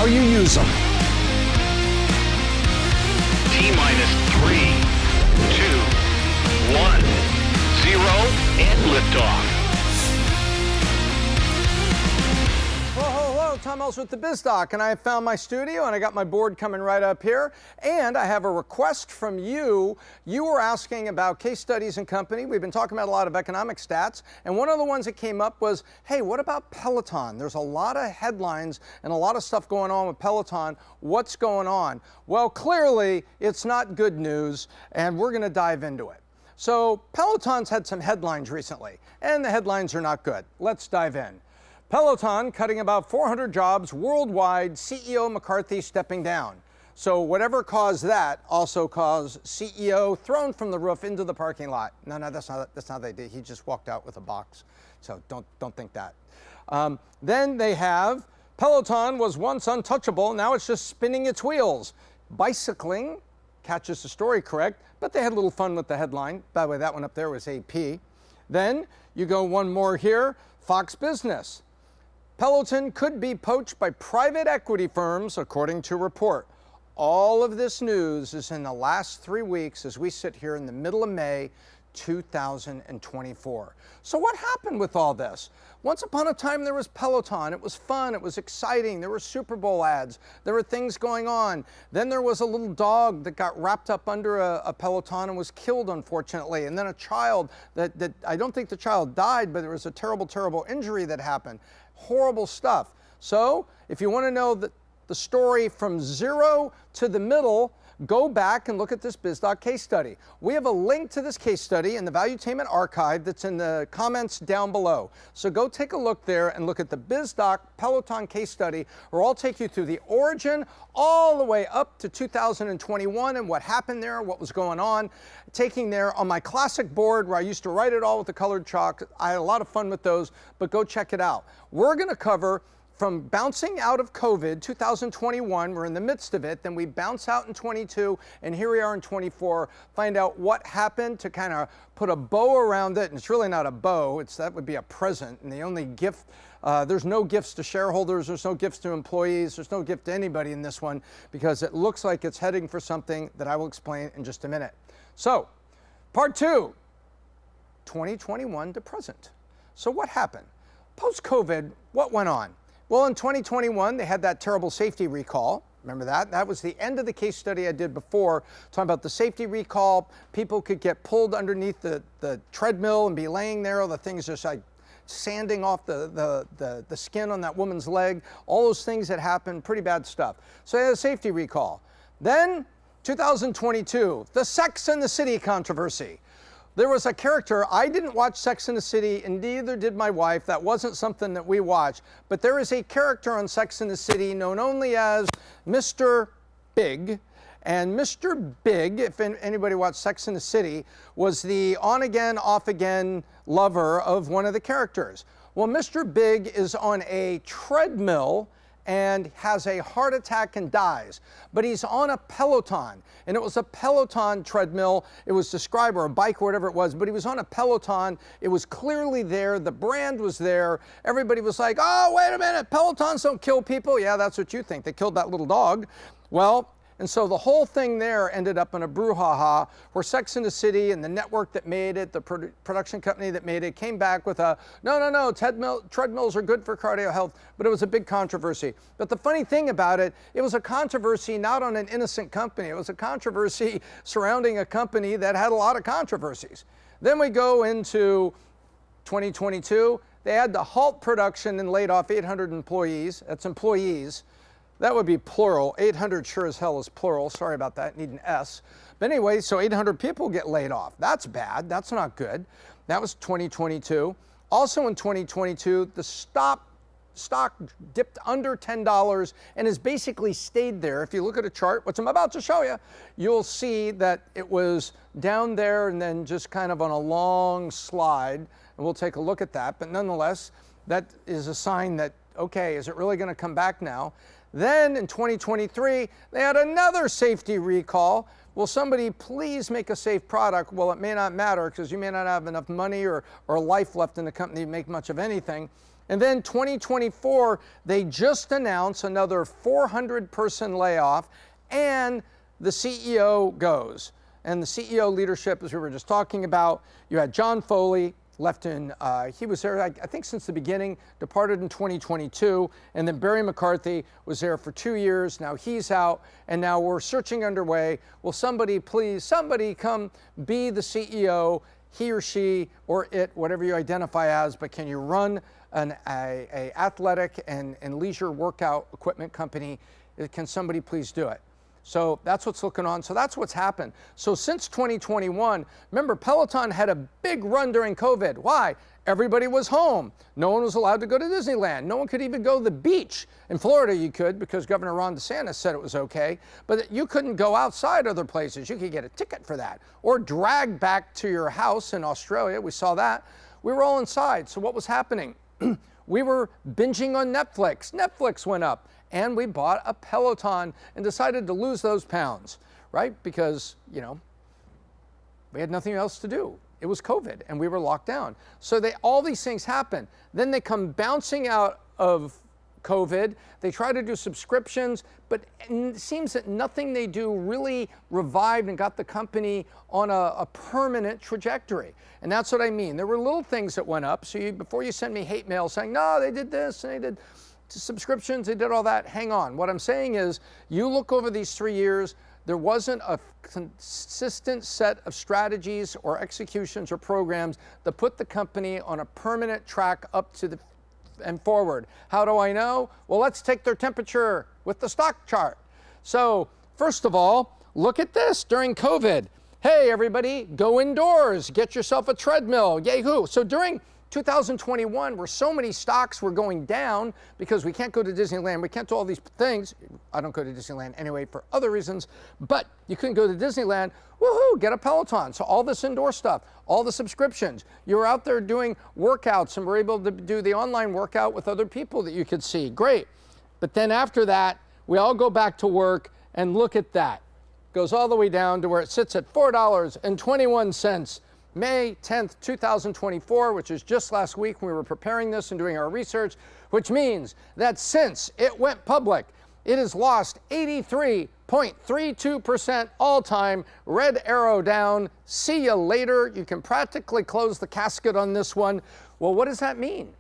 how you use them. T-minus 3, 2, 1, 0, and liftoff. Hello, Tom Ells with the Biz Doc, and I have found my studio, and I got my board coming right up here, and I have a request from you. You were asking about case studies and company. We've been talking about a lot of economic stats, and one of the ones that came up was, hey, what about Peloton? There's a lot of headlines and a lot of stuff going on with Peloton. What's going on? Well, clearly, it's not good news, and we're going to dive into it. So Peloton's had some headlines recently, and the headlines are not good. Let's dive in. Peloton cutting about 400 jobs worldwide, CEO McCarthy stepping down. So whatever caused that also caused CEO thrown from the roof into the parking lot. No, that's not what they did. He just walked out with a box. So don't think that. Then they have Peloton was once untouchable. Now it's just spinning its wheels. Bicycling catches the story correct, but they had a little fun with the headline. By the way, that one up there was AP. Then you go one more here, Fox Business. Peloton could be poached by private equity firms, according to report. All of this news is in the last 3 weeks as we sit here in the middle of May 2024. So what happened with all this? Once upon a time there was Peloton. It was fun. It was exciting. There were Super Bowl ads. There were things going on. Then there was a little dog that got wrapped up under a Peloton and was killed, unfortunately. And then a child that I don't think the child died, but there was a terrible, terrible injury that happened. Horrible stuff. So if you want to know the story from zero to the middle, go back and look at this Biz Doc case study. We have a link to this case study in the Valuetainment archive that's in the comments down below. So go take a look there and look at the Biz Doc Peloton case study, or I'll take you through the origin all the way up to 2021 and what happened there, what was going on. Taking there on my classic board where I used to write it all with the colored chalk. I had a lot of fun with those, but go check it out. We're going to cover from bouncing out of COVID, 2021, we're in the midst of it, then we bounce out in 22, and here we are in 24, find out what happened to kind of put a bow around it, and it's really not a bow, that would be a present, and the only gift, there's no gifts to shareholders, there's no gifts to employees, there's no gift to anybody in this one, because it looks like it's heading for something that I will explain in just a minute. So, part 2, 2021 to present. So what happened? Post-COVID, what went on? Well, in 2021, they had that terrible safety recall. Remember that? That was the end of the case study I did before, talking about the safety recall. People could get pulled underneath the treadmill and be laying there. The things just like sanding off the skin on that woman's leg. All those things that happened, pretty bad stuff. So they had a safety recall. Then, 2022, the Sex and the City controversy. There was a character, I didn't watch Sex and the City, and neither did my wife. That wasn't something that we watched. But there is a character on Sex and the City known only as Mr. Big. And Mr. Big, if anybody watched Sex and the City, was the on-again, off-again lover of one of the characters. Well, Mr. Big is on a treadmill and has a heart attack and dies. But he's on a Peloton, and it was a Peloton treadmill. It was described, or a bike or whatever it was, but he was on a Peloton. It was clearly there. The brand was there. Everybody was like, oh, wait a minute, Pelotons don't kill people. Yeah, that's what you think. They killed that little dog. Well, and so the whole thing there ended up in a brouhaha where Sex and the City and the network that made it, the production company that made it, came back with a, no, treadmills are good for cardio health, but it was a big controversy. But the funny thing about it, it was a controversy not on an innocent company. It was a controversy surrounding a company that had a lot of controversies. Then we go into 2022. They had to halt production and laid off 800 employees. That's employees. That would be plural. 800 sure as hell is plural. Sorry about that. Need an S. But anyway, so 800 people get laid off. That's bad. That's not good. That was 2022. Also in 2022, the stock dipped under $10 and has basically stayed there. If you look at a chart, which I'm about to show you, you'll see that it was down there and then just kind of on a long slide. And we'll take a look at that. But nonetheless, that is a sign that, okay, is it really going to come back now? Then in 2023, they had another safety recall. Will somebody please make a safe product? Well, it may not matter because you may not have enough money or life left in the company to make much of anything. And then 2024, they just announced another 400-person layoff, and the CEO goes. And the CEO leadership, as we were just talking about, you had John Foley, left in, he was there, I think since the beginning, departed in 2022, and then Barry McCarthy was there for 2 years. Now he's out, and now we're searching underway. Will somebody come be the CEO, he or she or it, whatever you identify as, but can you run an athletic and leisure workout equipment company? Can somebody please do it? So that's what's looking on. So that's what's happened. So since 2021, remember, Peloton had a big run during COVID. Why? Everybody was home. No one was allowed to go to Disneyland. No one could even go to the beach. In Florida, you could, because Governor Ron DeSantis said it was okay. But you couldn't go outside other places. You could get a ticket for that. Or drag back to your house in Australia. We saw that. We were all inside. So what was happening? We were binging on Netflix. Netflix went up. And we bought a Peloton and decided to lose those pounds, right? Because, you know, we had nothing else to do. It was COVID and we were locked down. So all these things happen. Then they come bouncing out of COVID. They try to do subscriptions, but it seems that nothing they do really revived and got the company on a permanent trajectory. And that's what I mean. There were little things that went up. So before you send me hate mail saying, no, they did this and they did subscriptions, they did all that. Hang on. What I'm saying is, you look over these 3 years, there wasn't a consistent set of strategies or executions or programs that put the company on a permanent track up to and forward. How do I know? Well, let's take their temperature with the stock chart. So first of all, look at this during COVID. Hey, everybody, go indoors, get yourself a treadmill, yay-hoo. So during 2021, where so many stocks were going down because we can't go to Disneyland, we can't do all these things. I don't go to Disneyland anyway for other reasons, but you couldn't go to Disneyland. Woohoo, get a Peloton. So all this indoor stuff, all the subscriptions, you were out there doing workouts and were able to do the online workout with other people that you could see. Great. But then after that, we all go back to work, and look at that. Goes all the way down to where it sits at $4.21. May 10th, 2024, which is just last week when we were preparing this and doing our research, which means that since it went public, it has lost 83.32% all-time, red arrow down. See you later. You can practically close the casket on this one. Well, what does that mean?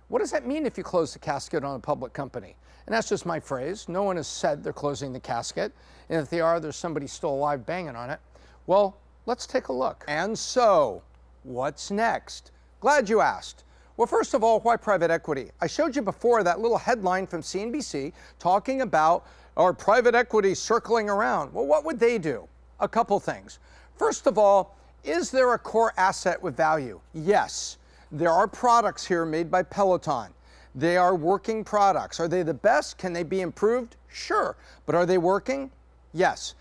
What does that mean if you close the casket on a public company? And that's just my phrase. No one has said they're closing the casket. And if they are, there's somebody still alive banging on it. Well, let's take a look. And so, what's next? Glad you asked. Well, first of all, why private equity? I showed you before that little headline from CNBC talking about our private equity circling around. Well, what would they do? A couple things. First of all, is there a core asset with value? Yes. There are products here made by Peloton. They are working products. Are they the best? Can they be improved? Sure. But are they working? Yes.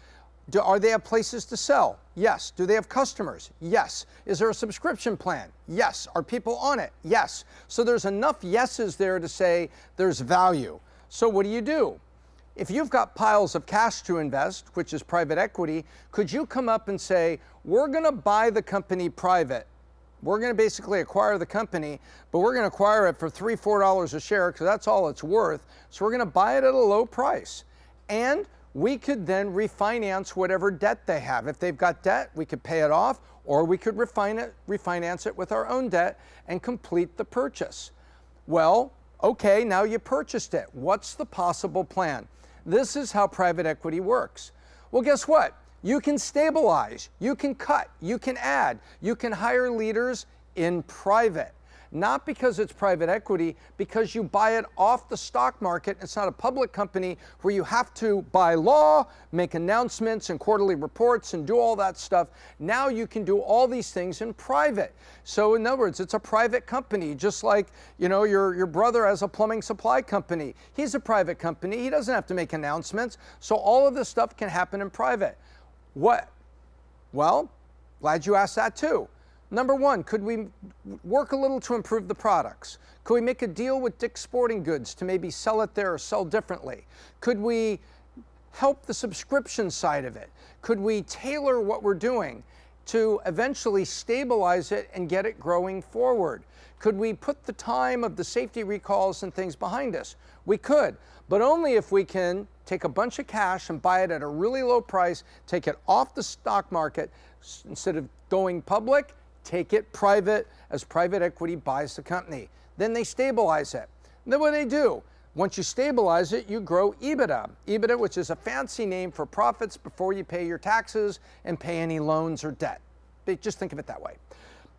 Are they have places to sell? Yes. Do they have customers? Yes. Is there a subscription plan? Yes. Are people on it? Yes. So there's enough yeses there to say there's value. So what do? If you've got piles of cash to invest, which is private equity, could you come up and say, we're going to buy the company private? We're going to basically acquire the company, but we're going to acquire it for $3, $4 a share because that's all it's worth. So we're going to buy it at a low price. And we could then refinance whatever debt they have. If they've got debt, we could pay it off, or we could refinance it with our own debt and complete the purchase. Well, okay, now you purchased it. What's the possible plan? This is how private equity works. Well, guess what? You can stabilize, you can cut, you can add, you can hire leaders in private. Not because it's private equity, because you buy it off the stock market. It's not a public company where you have to, by law, make announcements and quarterly reports and do all that stuff. Now you can do all these things in private. So in other words, it's a private company, just like, you know, your brother has a plumbing supply company. He's a private company. He doesn't have to make announcements. So all of this stuff can happen in private. What? Well, glad you asked that too. Number one, could we work a little to improve the products? Could we make a deal with Dick's Sporting Goods to maybe sell it there or sell differently? Could we help the subscription side of it? Could we tailor what we're doing? to eventually stabilize it and get it growing forward? Could we put the time of the safety recalls and things behind us? We could, but only if we can take a bunch of cash and buy it at a really low price, take it off the stock market, instead of going public, take it private as private equity buys the company. Then they stabilize it. And then what do they do? Once you stabilize it, you grow EBITDA. EBITDA, which is a fancy name for profits before you pay your taxes and pay any loans or debt. Just think of it that way.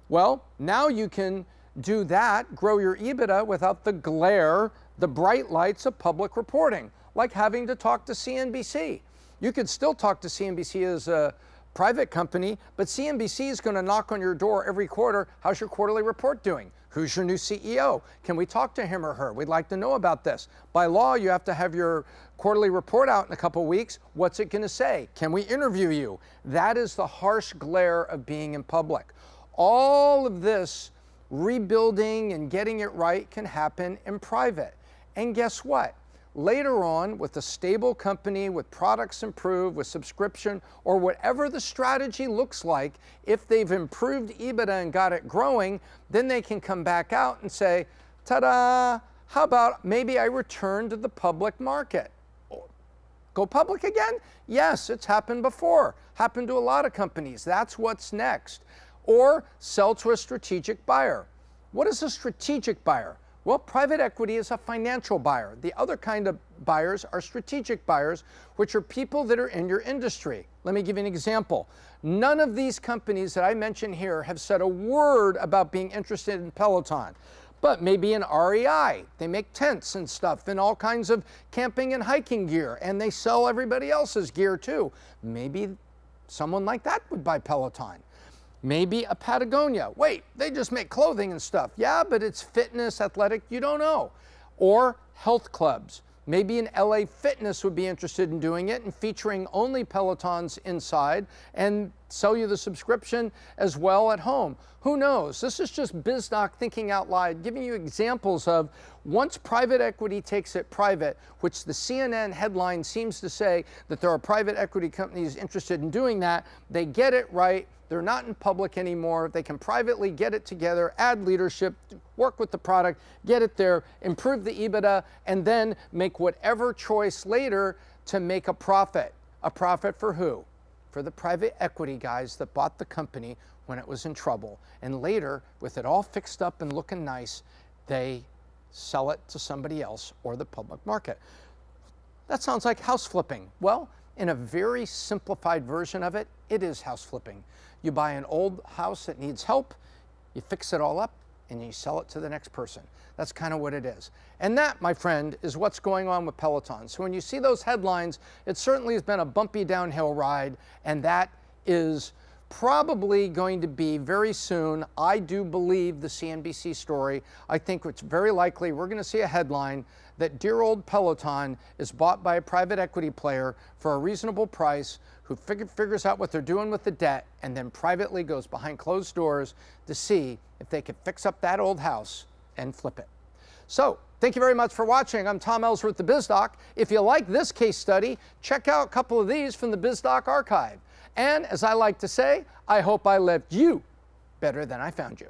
Well, now you can do that, grow your EBITDA without the glare, the bright lights of public reporting, like having to talk to CNBC. You could still talk to CNBC as a private company, but CNBC is going to knock on your door every quarter. How's your quarterly report doing? Who's your new CEO? Can we talk to him or her? We'd like to know about this. By law, you have to have your quarterly report out in a couple weeks. What's it going to say? Can we interview you? That is the harsh glare of being in public. All of this rebuilding and getting it right can happen in private. And guess what? Later on, with a stable company, with products improved, with subscription, or whatever the strategy looks like, if they've improved EBITDA and got it growing, then they can come back out and say, ta-da, how about maybe I return to the public market? Go public again? Yes, it's happened before. Happened to a lot of companies. That's what's next. Or sell to a strategic buyer. What is a strategic buyer? Well, private equity is a financial buyer. The other kind of buyers are strategic buyers, which are people that are in your industry. Let me give you an example. None of these companies that I mentioned here have said a word about being interested in Peloton. But maybe in REI, they make tents and stuff and all kinds of camping and hiking gear, and they sell everybody else's gear too. Maybe someone like that would buy Peloton. Maybe a Patagonia. Wait, they just make clothing and stuff. Yeah, but it's fitness, athletic, you don't know. Or health clubs. Maybe an LA Fitness would be interested in doing it and featuring only Pelotons inside and sell you the subscription as well at home. Who knows? This is just Biz Doc thinking out loud, giving you examples of once private equity takes it private, which the CNN headline seems to say that there are private equity companies interested in doing that, they get it right. They're not in public anymore. They can privately get it together, add leadership, work with the product, get it there, improve the EBITDA, and then make whatever choice later to make a profit. A profit for who? For the private equity guys that bought the company when it was in trouble. And later, with it all fixed up and looking nice, they sell it to somebody else or the public market. That sounds like house flipping. Well, in a very simplified version of it, it is house flipping. You buy an old house that needs help, you fix it all up, and you sell it to the next person. That's kind of what it is. And that, my friend, is what's going on with Peloton. So when you see those headlines, it certainly has been a bumpy downhill ride, and that is probably going to be very soon. I do believe the CNBC story. I think it's very likely we're going to see a headline that dear old Peloton is bought by a private equity player for a reasonable price who figures out what they're doing with the debt and then privately goes behind closed doors to see if they can fix up that old house and flip it. So, thank you very much for watching. I'm Tom Ellsworth, the Biz Doc. If you like this case study, check out a couple of these from the Biz Doc archive. And as I like to say, I hope I left you better than I found you.